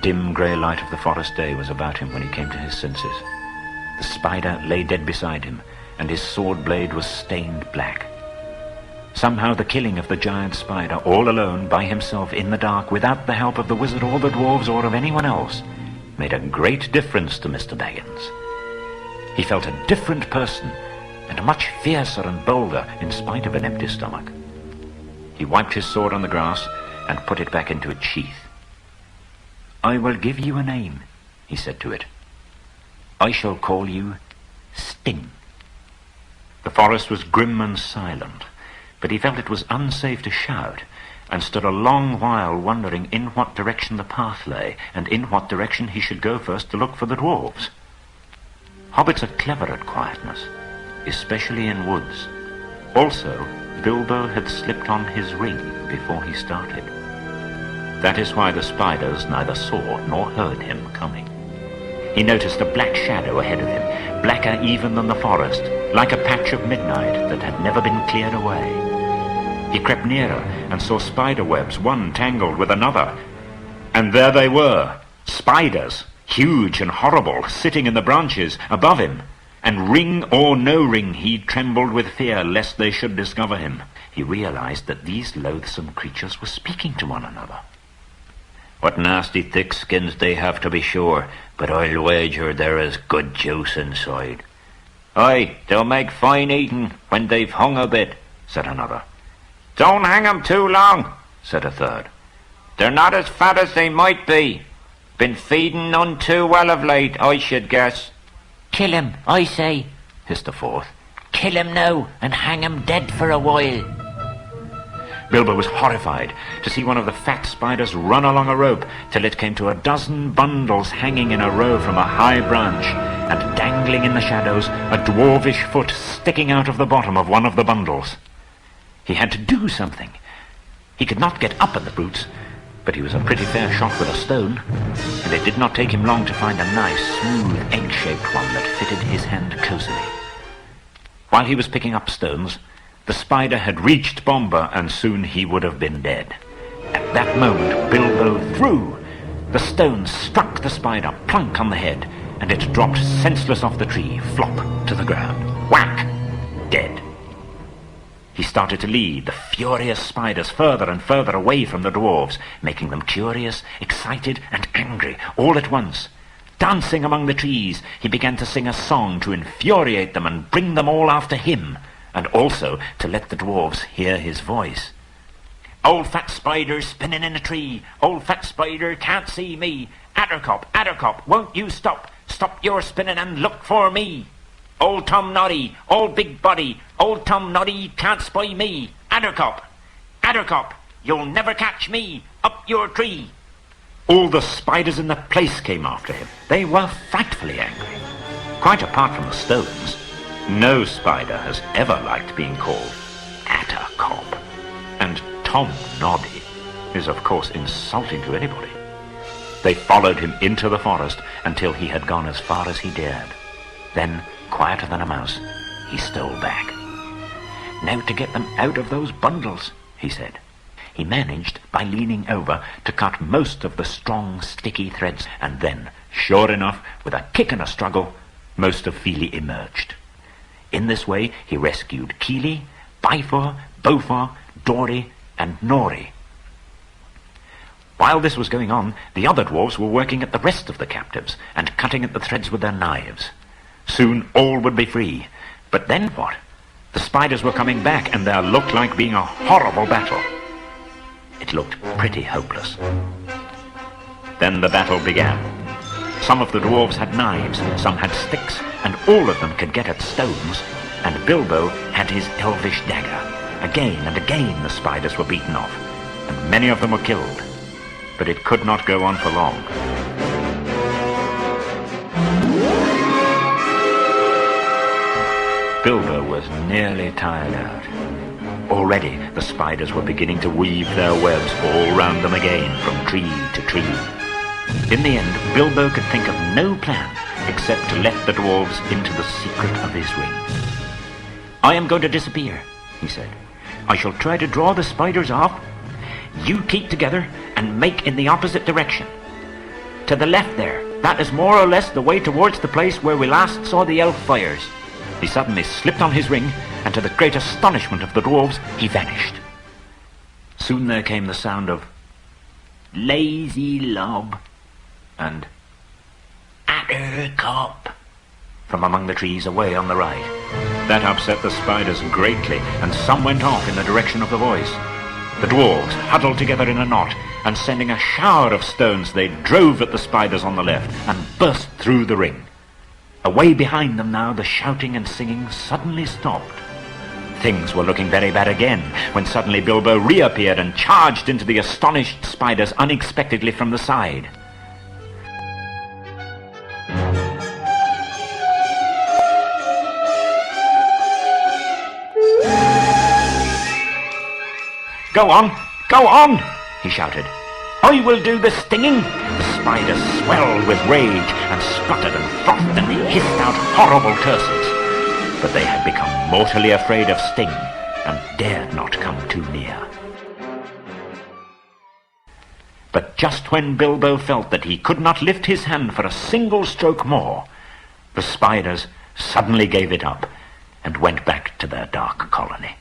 dim grey light of the forest day was about him when he came to his senses. The spider lay dead beside him, and his sword blade was stained black. Somehow the killing of the giant spider, all alone, by himself, in the dark, without the help of the wizard or the dwarves or of anyone else, made a great difference to Mr. Baggins. He felt a different person, and much fiercer and bolder, in spite of an empty stomach. He wiped his sword on the grass and put it back into its sheath. "I will give you a name," he said to it. "I shall call you Sting." The forest was grim and silent, but he felt it was unsafe to shout, and stood a long while wondering in what direction the path lay, and in what direction he should go first to look for the dwarves. Hobbits are clever at quietness, especially in woods. Also, Bilbo had slipped on his ring before he started. That is why the spiders neither saw nor heard him coming. He noticed a black shadow ahead of him, blacker even than the forest, like a patch of midnight that had never been cleared away. He crept nearer and saw spider webs, one tangled with another. And there they were, spiders, huge and horrible, sitting in the branches above him. And ring or no ring, he trembled with fear lest they should discover him. He realized that these loathsome creatures were speaking to one another. "What nasty thick skins they have, to be sure, but I'll wager there is good juice inside." "Aye, they'll make fine eating when they've hung a bit," said another. "Don't hang 'em too long," said a third. "They're not as fat as they might be. Been feeding none too well of late, I should guess." "Kill him, I say," hissed a fourth. "Kill him now and hang him dead for a while." Bilbo was horrified to see one of the fat spiders run along a rope till it came to a dozen bundles hanging in a row from a high branch, and dangling in the shadows, a dwarvish foot sticking out of the bottom of one of the bundles. He had to do something. He could not get up at the brutes, but he was a pretty fair shot with a stone, and it did not take him long to find a nice, smooth, egg-shaped one that fitted his hand cosily. While he was picking up stones, the spider had reached Bomba, and soon he would have been dead. At that moment, Bilbo threw. The stone struck the spider plunk on the head, and it dropped senseless off the tree, flop, to the ground. Whack! Dead. He started to lead the furious spiders further and further away from the dwarves, making them curious, excited, and angry all at once. Dancing among the trees, he began to sing a song to infuriate them and bring them all after him, and also to let the dwarves hear his voice. "Old fat spider spinning in a tree, old fat spider can't see me. Attercop, won't you stop? Stop your spinning and look for me. Old Tom Noddy, old big body, old Tom Noddy can't spy me. Attercop, you'll never catch me, up your tree." All the spiders in the place came after him. They were frightfully angry. Quite apart from the stones, no spider has ever liked being called Attercop. And Tom Noddy is, of course, insulting to anybody. They followed him into the forest until he had gone as far as he dared. Then, quieter than a mouse, he stole back. "Now to get them out of those bundles," he said. He managed, by leaning over, to cut most of the strong, sticky threads, and then, sure enough, with a kick and a struggle, most of Fili emerged. In this way he rescued Kili, Bifur, Bofur, Dori, and Nori. While this was going on, the other dwarves were working at the rest of the captives, and cutting at the threads with their knives. Soon all would be free. But then what? The spiders were coming back, and there looked like being a horrible battle. It looked pretty hopeless. Then the battle began. Some of the dwarves had knives, some had sticks, and all of them could get at stones, and Bilbo had his elvish dagger. Again and again the spiders were beaten off, and many of them were killed. But it could not go on for long. Bilbo was nearly tired out. Already the spiders were beginning to weave their webs all round them again, from tree to tree. In the end, Bilbo could think of no plan except to let the dwarves into the secret of his ring. "I am going to disappear," he said. "I shall try to draw the spiders off. You keep together and make in the opposite direction. To the left there. That is more or less the way towards the place where we last saw the elf fires." He suddenly slipped on his ring, and to the great astonishment of the dwarves, he vanished. Soon there came the sound of "Lazy lob," and "Attercop," from among the trees away on the right. That upset the spiders greatly, and some went off in the direction of the voice. The dwarves huddled together in a knot, and sending a shower of stones, they drove at the spiders on the left and burst through the ring. Away behind them now, the shouting and singing suddenly stopped. Things were looking very bad again, when suddenly Bilbo reappeared and charged into the astonished spiders unexpectedly from the side. "Go on! Go on!" he shouted. "I will do the stinging!" The spiders swelled with rage and sputtered and frothed and hissed out horrible curses. But they had become mortally afraid of Sting and dared not come too near. But just when Bilbo felt that he could not lift his hand for a single stroke more, the spiders suddenly gave it up and went back to their dark colony.